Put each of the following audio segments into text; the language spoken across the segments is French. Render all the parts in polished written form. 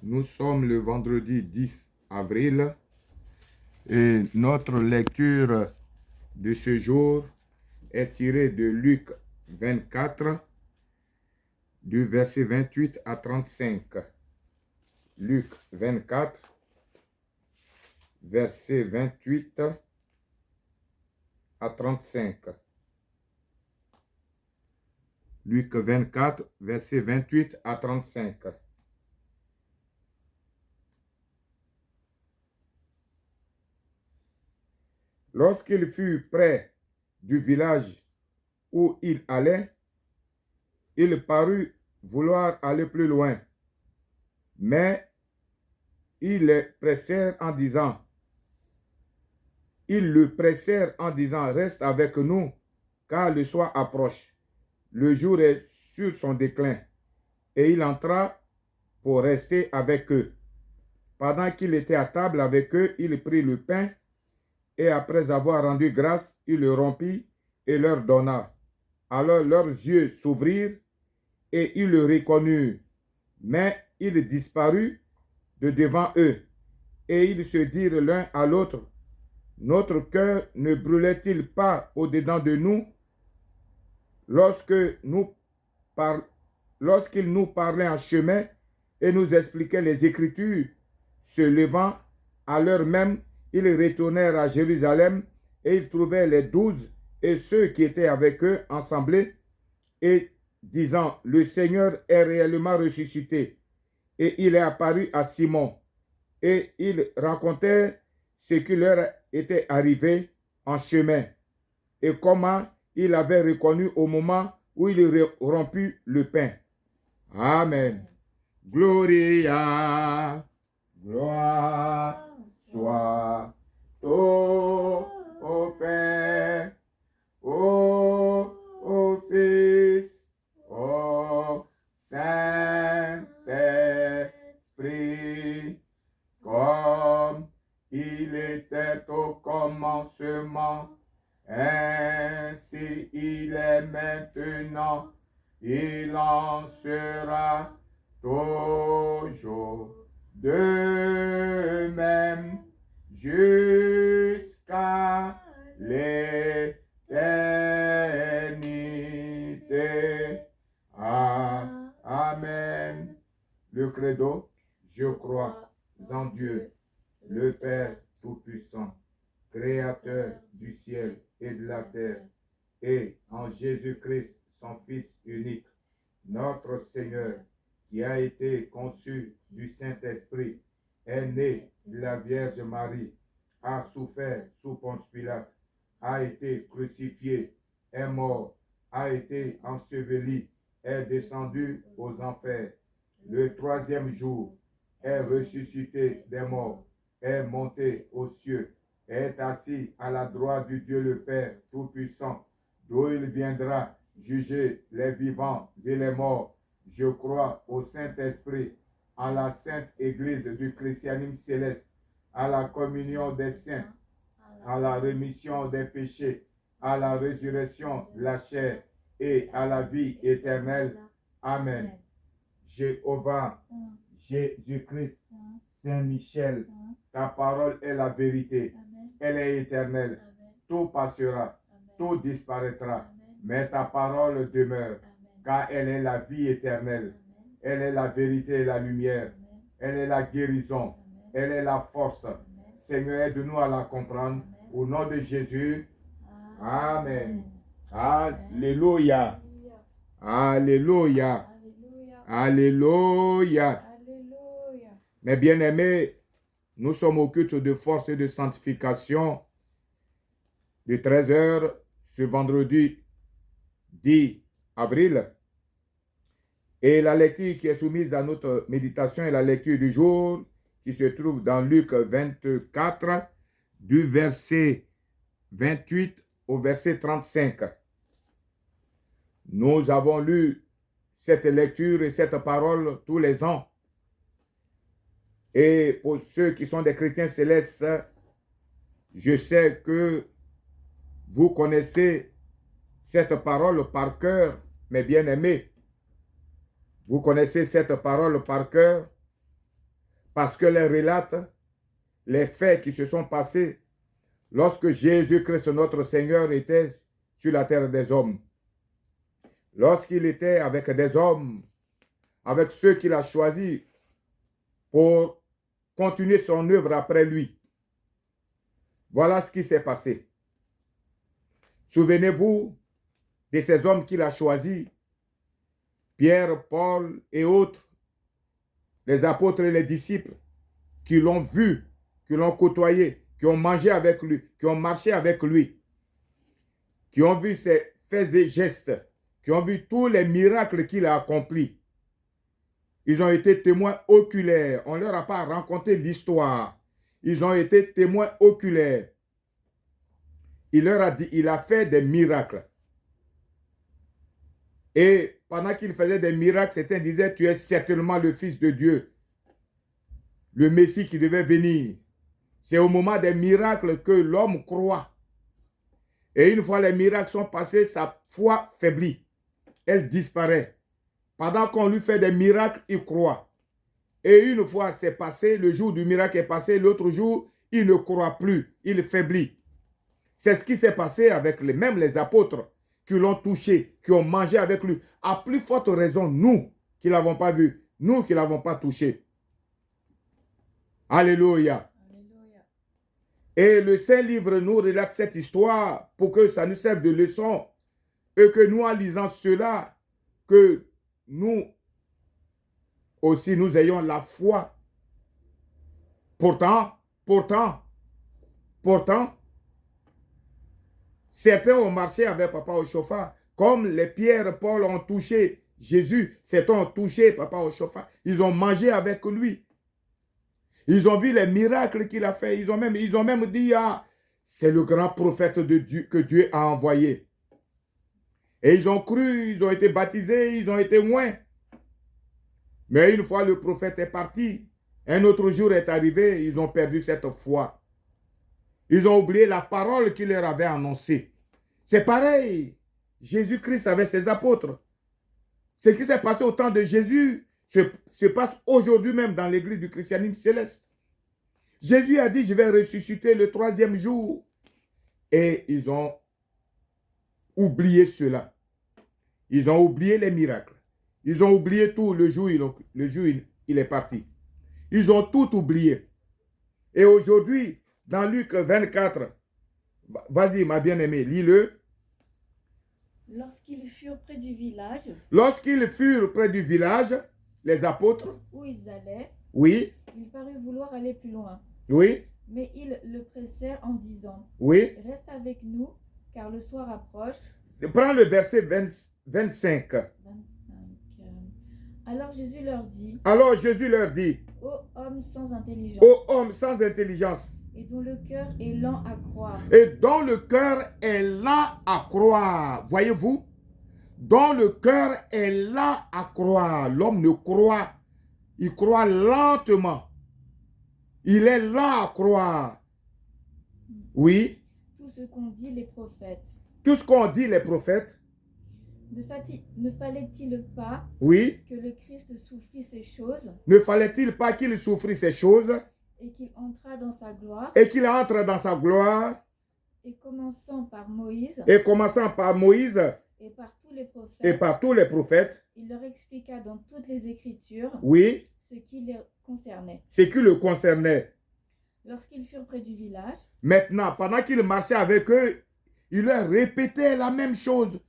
Nous sommes le vendredi 10 avril et notre lecture de ce jour est tirée de Luc 24, du verset 28 à 35. Luc 24, verset 28 à 35. Luc 24, verset 28 à 35. Lorsqu'il fut près du village où il allait, il parut vouloir aller plus loin. Mais ils le pressèrent en disant, reste avec nous, car le soir approche. Le jour est sur son déclin. Et il entra pour rester avec eux. Pendant qu'il était à table avec eux, il prit le pain et après avoir rendu grâce, il le rompit et leur donna. Alors leurs yeux s'ouvrirent et ils le reconnurent. Mais il disparut de devant eux. Et ils se dirent l'un à l'autre, notre cœur ne brûlait-il pas au-dedans de nous lorsqu'il nous parlait en chemin et nous expliquait les Écritures? Se levant à l'heure même, ils retournèrent à Jérusalem et ils trouvèrent les 12 et ceux qui étaient avec eux assemblés et disant, le Seigneur est réellement ressuscité et il est apparu à Simon. Et ils racontèrent ce qui leur était arrivé en chemin et comment il avait reconnu au moment où il rompit le pain. Amen. Gloria, gloire soit au Père, au Fils, au Saint-Esprit, comme il était au commencement, ainsi il est maintenant, il en sera toujours de même jusqu'à l'éternité. Amen. Le credo, je crois en Dieu, le Père Tout-Puissant, Créateur du ciel et de la terre, et en Jésus-Christ, son Fils unique, notre Seigneur, qui a été conçu du Saint-Esprit, est né de la Vierge Marie, a souffert sous Ponce Pilate, a été crucifié, est mort, a été enseveli, est descendu aux enfers. Le troisième jour, est ressuscité des morts, est monté aux cieux, est assis à la droite du Dieu le Père Tout-Puissant, d'où il viendra juger les vivants et les morts. Je crois au Saint-Esprit, à la Sainte Église du christianisme céleste, à la communion des saints, à la rémission des péchés, à la résurrection de la chair et à la vie éternelle. Amen. Jéhovah, Jésus-Christ, Saint-Michel, ta parole est la vérité. Elle est éternelle. Tout passera, tout disparaîtra, mais ta parole demeure, car elle est la vie éternelle. Elle est la vérité et la lumière. Elle est la guérison. Elle est la force. Seigneur, aide-nous à la comprendre. Au nom de Jésus. Amen. Alléluia. Alléluia. Alléluia. Mes bien-aimés, nous sommes au culte de force et de sanctification de 13h ce vendredi 10 avril. Et la lecture qui est soumise à notre méditation est la lecture du jour qui se trouve dans Luc 24 du verset 28 au verset 35. Nous avons lu cette lecture et cette parole tous les ans. Et pour ceux qui sont des chrétiens célestes, je sais que vous connaissez cette parole par cœur, mes bien-aimés. Vous connaissez cette parole par cœur. parce que les relatent les faits qui se sont passés lorsque Jésus-Christ, notre Seigneur, était sur la terre des hommes. Lorsqu'il était avec des hommes, avec ceux qu'il a choisis pour continuer son œuvre après lui. Voilà ce qui s'est passé. Souvenez-vous de ces hommes qu'il a choisis, Pierre, Paul et autres, les apôtres et les disciples, qui l'ont vu, qui l'ont côtoyé, qui ont mangé avec lui, qui ont marché avec lui, qui ont vu ses faits et gestes, qui ont vu tous les miracles qu'il a accomplis. Ils ont été témoins oculaires. On ne leur a pas raconté l'histoire. Ils ont été témoins oculaires. Il leur a dit, il a fait des miracles. Et pendant qu'il faisait des miracles, certains disaient, tu es certainement le Fils de Dieu, le Messie qui devait venir. C'est au moment des miracles que l'homme croit. Et une fois les miracles sont passés, sa foi faiblit. Elle disparaît. Pendant qu'on lui fait des miracles, il croit. Et une fois c'est passé, le jour du miracle est passé, l'autre jour, il ne croit plus, il faiblit. C'est ce qui s'est passé avec même les apôtres qui l'ont touché, qui ont mangé avec lui. À plus forte raison, nous qui ne l'avons pas vu, nous qui ne l'avons pas touché. Alléluia. Alléluia. Et le Saint-Livre nous relate cette histoire pour que ça nous serve de leçon et que nous, en lisant cela, que nous aussi, nous ayons la foi. Pourtant, certains ont marché avec Papa au chauffard, comme les Pierre, Paul ont touché Jésus, certains ont touché Papa au chauffard, ils ont mangé avec lui. Ils ont vu les miracles qu'il a fait, ils ont même dit, ah, c'est le grand prophète de Dieu que Dieu a envoyé. Et ils ont cru, ils ont été baptisés, ils ont été oints. Mais une fois le prophète est parti, un autre jour est arrivé, ils ont perdu cette foi. Ils ont oublié la parole qu'il leur avait annoncée. C'est pareil. Jésus-Christ avait ses apôtres. Ce qui s'est passé au temps de Jésus se passe aujourd'hui même dans l'église du christianisme céleste. Jésus a dit, je vais ressusciter le 3e jour. Et ils ont oublié cela. Ils ont oublié les miracles. Ils ont oublié tout le jour il est parti. Ils ont tout oublié. Et aujourd'hui, dans Luc 24, vas-y ma bien-aimée, lis-le. Lorsqu'ils furent près du village. Lorsqu'ils furent près du village, les apôtres. Où ils allaient. Oui. Il parut vouloir aller plus loin. Oui. Mais ils le pressèrent en disant. Oui. Reste avec nous, car le soir approche. Prends le verset 25. Alors Jésus leur dit. Ô homme sans intelligence. Ô homme sans intelligence. Et dont le cœur est lent à croire. Et dont le cœur est lent à croire. Voyez-vous? Dont le cœur est lent à croire. L'homme ne croit. Il croit lentement. Il est lent à croire. Oui. Tout ce qu'ont dit les prophètes. Tout ce qu'ont dit les prophètes. Ne fallait-il pas que le Christ souffrit ces choses? Ne fallait-il pas qu'il souffrit ces choses? Et qu'il entra dans sa gloire. Et qu'il entre dans sa gloire. Et commençant par Moïse. Et commençant par Moïse. Et par tous les prophètes. Et par tous les prophètes. Il leur expliqua dans toutes les Écritures. Oui. Ce qui les concernait. Ce qui le concernait. Lorsqu'ils furent près du village. Maintenant, pendant qu'il marchait avec eux, il leur répétait la même chose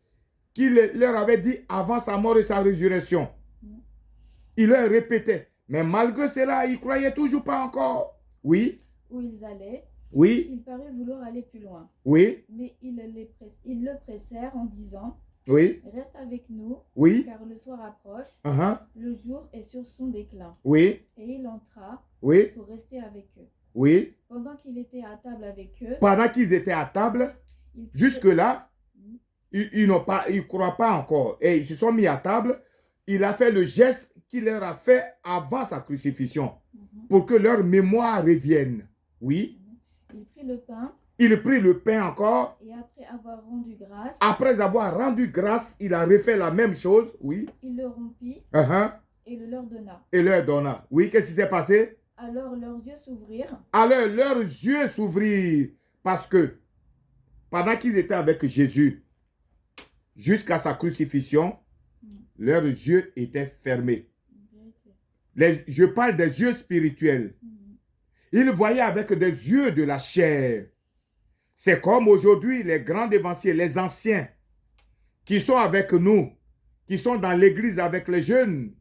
qu'il leur avait dit avant sa mort et sa résurrection. Il leur répétait. Mais malgré cela, ils ne croyaient toujours pas encore. Oui. Où ils allaient. Oui. Il parut vouloir aller plus loin. Oui. Mais ils le pressèrent en disant. Oui. Reste avec nous. Oui. Car le soir approche. Le jour est sur son déclin. Oui. Et il entra. Oui. Pour rester avec eux. Oui. Pendant qu'il était à table avec eux. Pendant qu'ils étaient à table, jusque-là, ils ne croient pas encore. Et ils se sont mis à table. Il a fait le geste qu'il leur a fait avant sa crucifixion. Pour que leur mémoire revienne. Oui. Il prit le pain. Il prit le pain encore. Et après avoir rendu grâce. Après avoir rendu grâce, il a refait la même chose. Oui. Il le rompit. Et le leur donna. Et leur donna. Oui, qu'est-ce qui s'est passé? Alors leurs yeux s'ouvrirent. Alors leurs yeux s'ouvrirent. Parce que pendant qu'ils étaient avec Jésus, jusqu'à sa crucifixion, leurs yeux étaient fermés. Je parle des yeux spirituels. Ils voyaient avec des yeux de la chair. C'est comme aujourd'hui les grands dévanciers, les anciens, qui sont avec nous, qui sont dans l'église avec les jeunes,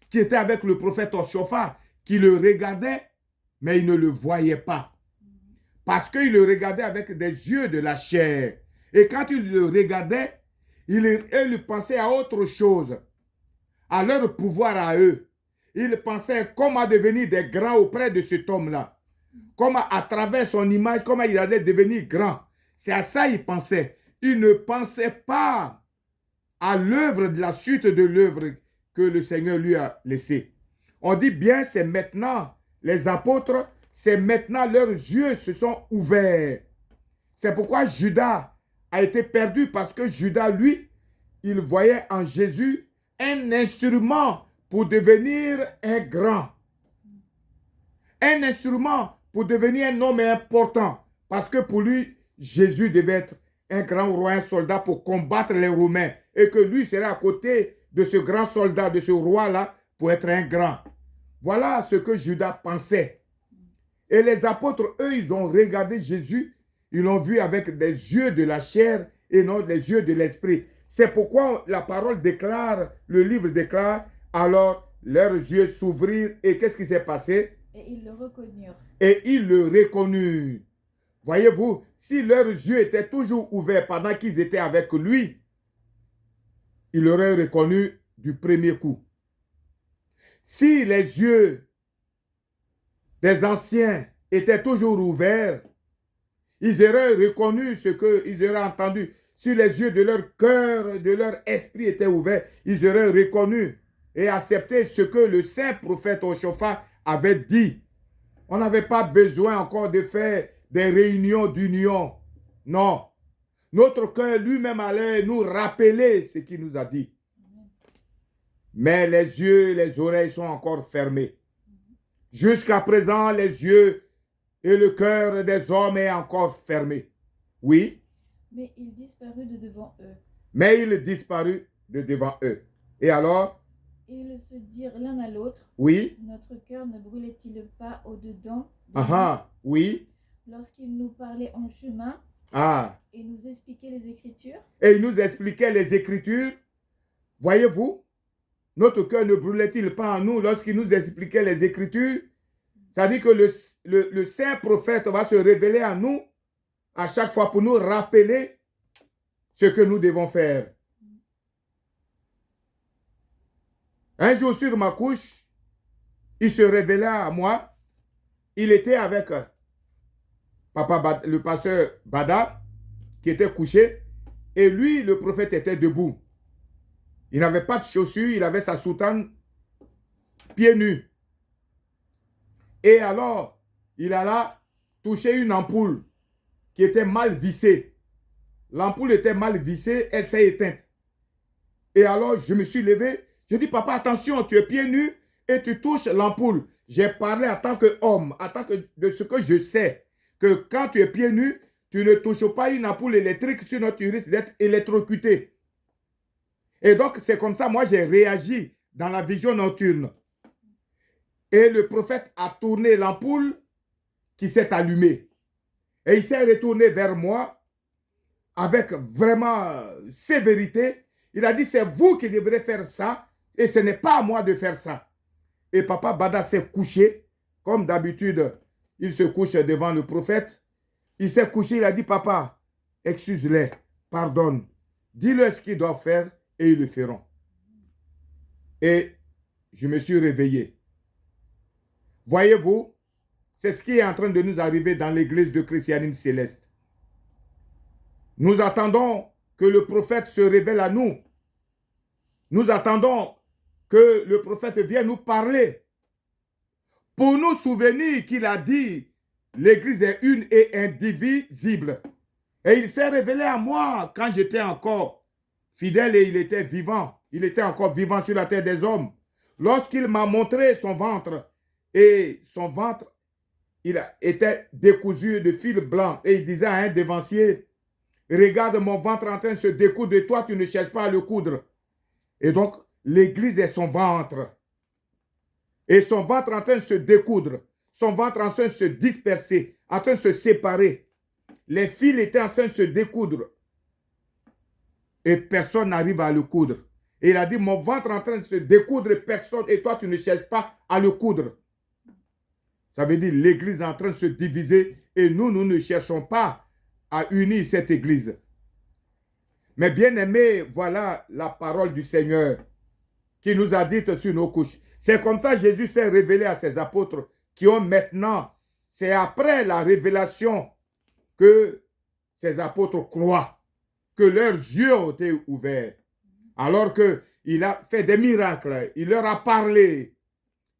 qui étaient avec le prophète Oshofa, qui le regardaient, mais ils ne le voyaient pas. Parce qu'ils le regardaient avec des yeux de la chair. Et quand ils le regardaient, ils pensaient à autre chose, à leur pouvoir à eux. Ils pensaient comment devenir des grands auprès de cet homme-là. Comment à travers son image, comment il allait devenir grand. C'est à ça qu'ils pensaient. Ils ne pensaient pas à l'œuvre de la suite de l'œuvre que le Seigneur lui a laissée. On dit bien, c'est maintenant, les apôtres, c'est maintenant leurs yeux se sont ouverts. C'est pourquoi Judas a été perdu, parce que Judas, lui, il voyait en Jésus un instrument pour devenir un grand. Un instrument pour devenir un homme important. Parce que pour lui, Jésus devait être un grand roi, un soldat pour combattre les Romains. Et que lui serait à côté de ce grand soldat, de ce roi-là, pour être un grand. Voilà ce que Judas pensait. Et les apôtres, eux, ils ont regardé Jésus, ils l'ont vu avec des yeux de la chair et non des yeux de l'esprit. C'est pourquoi la parole déclare, le livre déclare, alors leurs yeux s'ouvrirent et qu'est-ce qui s'est passé? Et ils le reconnurent. Et ils le reconnurent. Voyez-vous, si leurs yeux étaient toujours ouverts pendant qu'ils étaient avec lui, ils l'auraient reconnu du premier coup. Si les yeux des anciens étaient toujours ouverts, ils auraient reconnu ce qu'ils auraient entendu. Si les yeux de leur cœur, de leur esprit étaient ouverts, ils auraient reconnu et accepté ce que le saint prophète Oshofa avait dit. On n'avait pas besoin encore de faire des réunions d'union. Non. Notre cœur lui-même allait nous rappeler ce qu'il nous a dit. Mais les yeux et les oreilles sont encore fermés. Jusqu'à présent, les yeux et le cœur des hommes est encore fermé. Oui. Mais il disparut de devant eux. Mais il disparut de devant eux. Et alors? Et ils se dirent l'un à l'autre. Oui. Notre cœur ne brûlait-il pas au-dedans? Oui. Lorsqu'il nous parlait en chemin. Et nous expliquait les Écritures. Et il nous expliquait les Écritures. Voyez-vous? Notre cœur ne brûlait-il pas en nous lorsqu'il nous expliquait les Écritures? C'est-à-dire que le saint prophète va se révéler à nous à chaque fois pour nous rappeler ce que nous devons faire. Un jour sur ma couche, il se révéla à moi. Il était avec le pasteur Bada qui était couché et lui, le prophète, était debout. Il n'avait pas de chaussures, il avait sa soutane pieds nus. Et alors, il alla toucher une ampoule qui était mal vissée. L'ampoule était mal vissée, elle s'est éteinte. Et alors, je me suis levé, je dis, papa, attention, tu es pieds nus et tu touches l'ampoule. J'ai parlé en tant qu'homme, en tant que de ce que je sais, que quand tu es pieds nus, tu ne touches pas une ampoule électrique, sinon tu risques d'être électrocuté. Et donc, c'est comme ça, moi, j'ai réagi dans la vision nocturne. Et le prophète a tourné l'ampoule qui s'est allumée. Et il s'est retourné vers moi avec vraiment sévérité. Il a dit, c'est vous qui devrez faire ça et ce n'est pas à moi de faire ça. Et papa Bada s'est couché, comme d'habitude, il se couche devant le prophète. Il s'est couché, il a dit, papa, excuse-les, pardonne, dis-leur ce qu'ils doivent faire et ils le feront. Et je me suis réveillé. Voyez-vous, c'est ce qui est en train de nous arriver dans l'église de christianisme céleste. Nous attendons que le prophète se révèle à nous. Nous attendons que le prophète vienne nous parler pour nous souvenir qu'il a dit l'église est une et indivisible. Et il s'est révélé à moi quand j'étais encore fidèle et il était vivant. Il était encore vivant sur la terre des hommes. Lorsqu'il m'a montré son ventre et son ventre, était décousu de fil blanc. Et il disait à un dévancier, regarde mon ventre en train de se découdre et toi, tu ne cherches pas à le coudre. Et donc, l'église est son ventre. Et son ventre en train de se découdre. Son ventre en train de se disperser, en train de se séparer. Les fils étaient en train de se découdre. Et personne n'arrive à le coudre. Et il a dit, mon ventre en train de se découdre et personne, et toi tu ne cherches pas à le coudre. Ça veut dire l'église est en train de se diviser et nous ne cherchons pas à unir cette église. Mais bien aimé, voilà la parole du Seigneur qui nous a dit sur nos couches. C'est comme ça que Jésus s'est révélé à ses apôtres qui ont maintenant, c'est après la révélation que ces apôtres croient, que leurs yeux ont été ouverts. Alors qu'il a fait des miracles, il leur a parlé,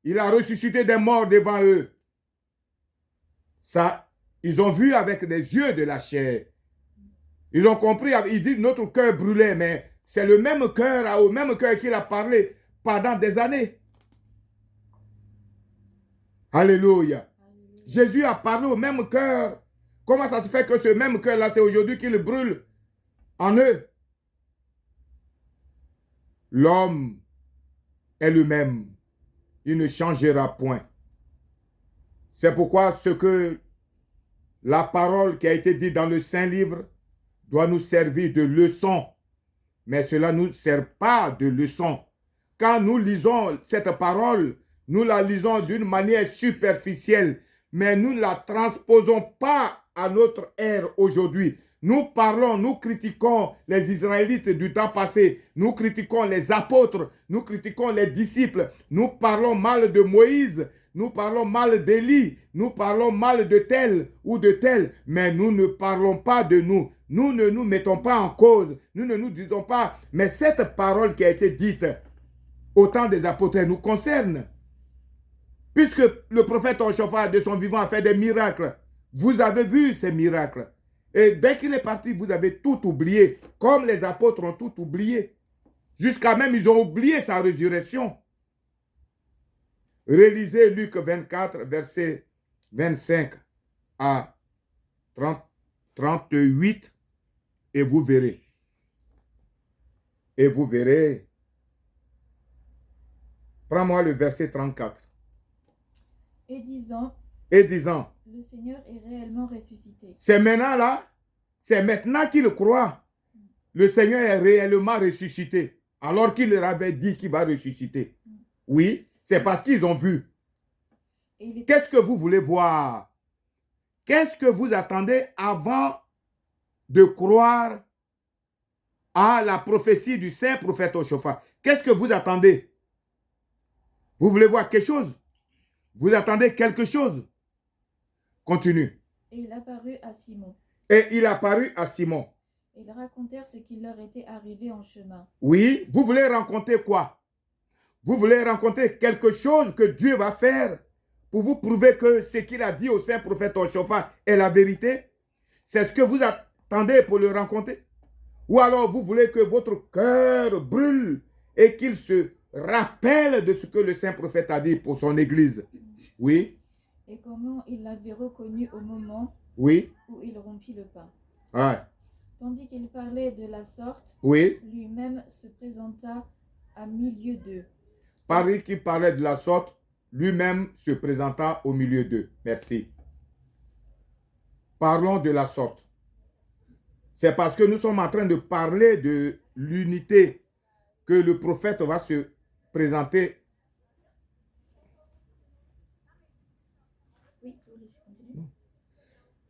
il a ressuscité des morts devant eux. Ça, ils ont vu avec des yeux de la chair. Ils ont compris, ils disent notre cœur brûlait, mais c'est le même cœur, au même cœur qu'il a parlé pendant des années. Alléluia. Jésus a parlé au même cœur. Comment ça se fait que ce même cœur-là, c'est aujourd'hui qu'il brûle en eux? L'homme est le même. Il ne changera point. C'est pourquoi ce que la parole qui a été dite dans le Saint-Livre doit nous servir de leçon. Mais cela ne nous sert pas de leçon. Quand nous lisons cette parole, nous la lisons d'une manière superficielle, mais nous ne la transposons pas à notre ère aujourd'hui. Nous parlons, nous critiquons les Israélites du temps passé, nous critiquons les apôtres, nous critiquons les disciples, nous parlons mal de Moïse, nous parlons mal d'Élie, nous parlons mal de tel ou de tel, mais nous ne parlons pas de nous. Nous ne nous mettons pas en cause, nous ne nous disons pas, mais cette parole qui a été dite au temps des apôtres nous concerne. Puisque le prophète Jehoshaphat de son vivant a fait des miracles, vous avez vu ces miracles. Et dès qu'il est parti, vous avez tout oublié, comme les apôtres ont tout oublié. Jusqu'à même, ils ont oublié sa résurrection. Relisez Luc 24, versets 25 à 38, et vous verrez. Et vous verrez. Prends-moi le verset 34. Et disant, le Seigneur est réellement ressuscité. C'est maintenant là, c'est maintenant qu'il croit. Le Seigneur est réellement ressuscité, alors qu'il leur avait dit qu'il va ressusciter. Oui, c'est parce qu'ils ont vu. Qu'est-ce que vous voulez voir? Qu'est-ce que vous attendez avant de croire à la prophétie du saint prophète Jehoshaphat? Qu'est-ce que vous attendez? Vous voulez voir quelque chose? Vous attendez quelque chose? Continue. Et il apparut à Simon. Et il apparut à Simon. Et ils racontèrent ce qui leur était arrivé en chemin. Oui, vous voulez raconter quoi? Vous voulez raconter quelque chose que Dieu va faire pour vous prouver que ce qu'il a dit au saint prophète Jehoshaphat est la vérité? C'est ce que vous attendez pour le raconter? Ou alors vous voulez que votre cœur brûle et qu'il se rappelle de ce que le saint prophète a dit pour son église? Oui. Et comment il l'avait reconnu au moment oui. où il rompit le pain. Ouais. Tandis qu'il parlait de la sorte, oui. lui-même se présenta à milieu d'eux. Paris qui parlait de la sorte, lui-même se présenta au milieu d'eux. Merci. Parlons de la sorte. C'est parce que nous sommes en train de parler de l'unité que le prophète va se présenter.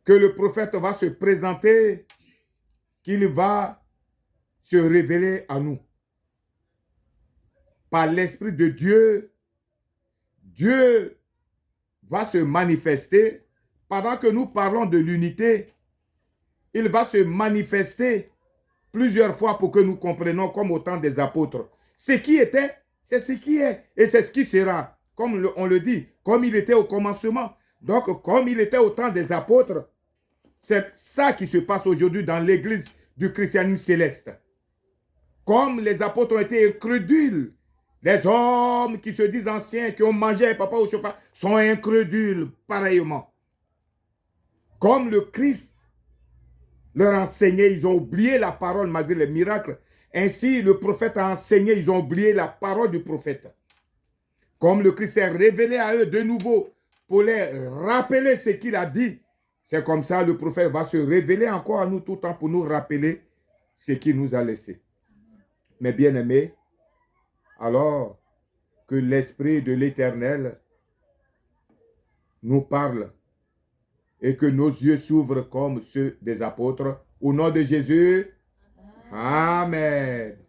Que le prophète va se présenter, qu'il va se révéler à nous. Par l'Esprit de Dieu, Dieu va se manifester. Pendant que nous parlons de l'unité, il va se manifester plusieurs fois pour que nous comprenions comme au temps des apôtres. Ce qui était, c'est ce qui est et c'est ce qui sera. Comme on le dit, comme il était au commencement. Donc, comme il était au temps des apôtres, c'est ça qui se passe aujourd'hui dans l'église du christianisme céleste. Comme les apôtres ont été incrédules, Les hommes qui se disent anciens, qui ont mangé papa au chauffard, sont incrédules pareillement. Comme le Christ leur enseignait, ils ont oublié la parole malgré les miracles. Ainsi, le prophète a enseigné, ils ont oublié la parole du prophète. Comme le Christ s'est révélé à eux de nouveau pour les rappeler ce qu'il a dit, c'est comme ça le prophète va se révéler encore à nous tout le temps pour nous rappeler ce qu'il nous a laissé. Mes bien-aimés, alors que l'Esprit de l'Éternel nous parle et que nos yeux s'ouvrent comme ceux des apôtres, au nom de Jésus, Amen.